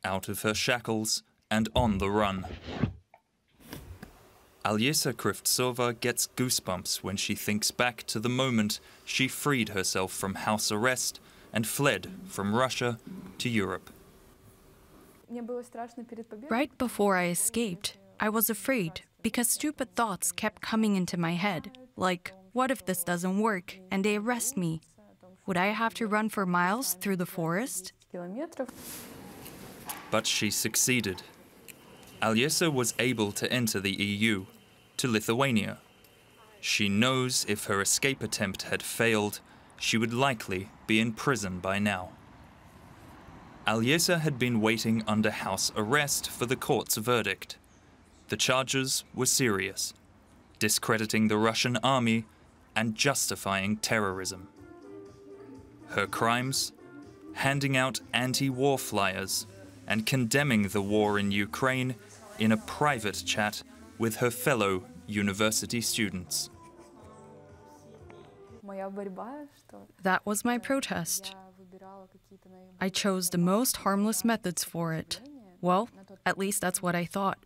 out of her shackles and on the run. Alyesa Krivtsova gets goosebumps when she thinks back to the moment she freed herself from house arrest and fled from Russia to Europe. Right before I escaped, I was afraid because stupid thoughts kept coming into my head, like, what if this doesn't work and they arrest me? Would I have to run for miles through the forest? But she succeeded. Alyesa was able to enter the EU, to Lithuania. She knows if her escape attempt had failed, she would likely be in prison by now. Alyesa had been waiting under house arrest for the court's verdict. The charges were serious: discrediting the Russian army and justifying terrorism. Her crimes? Handing out anti-war flyers and condemning the war in Ukraine in a private chat with her fellow university students. That was my protest. I chose the most harmless methods for it. Well, at least that's what I thought.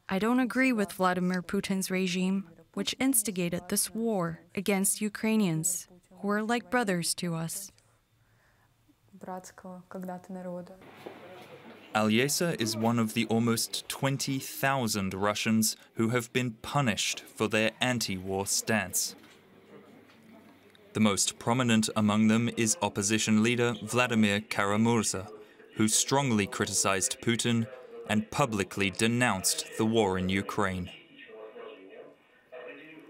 I don't agree with Vladimir Putin's regime, which instigated this war against Ukrainians, who are like brothers to us. Alyesa is one of the almost 20,000 Russians who have been punished for their anti-war stance. The most prominent among them is opposition leader Vladimir Kara-Murza, who strongly criticized Putin and publicly denounced the war in Ukraine.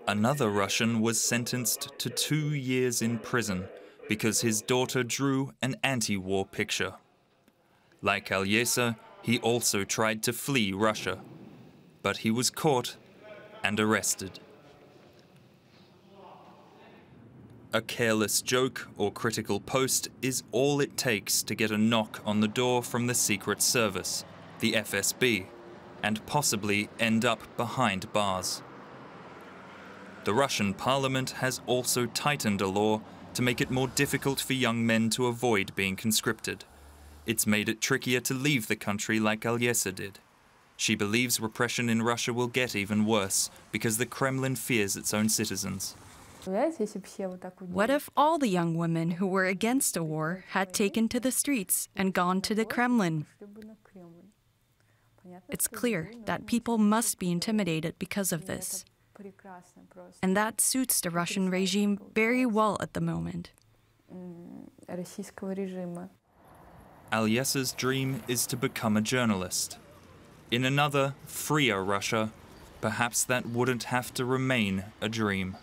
Another Russian was sentenced to 2 years in prison because his daughter drew an anti-war picture. Like Alyesa, he also tried to flee Russia, but he was caught and arrested. A careless joke or critical post is all it takes to get a knock on the door from the Secret Service, the FSB, and possibly end up behind bars. The Russian parliament has also tightened a law to make it more difficult for young men to avoid being conscripted. It's made it trickier to leave the country like Alyesa did. She believes repression in Russia will get even worse because the Kremlin fears its own citizens. What if all the young women who were against the war had taken to the streets and gone to the Kremlin? It's clear that people must be intimidated because of this. And that suits the Russian regime very well at the moment. Alyesa's dream is to become a journalist. In another, freer Russia, perhaps that wouldn't have to remain a dream.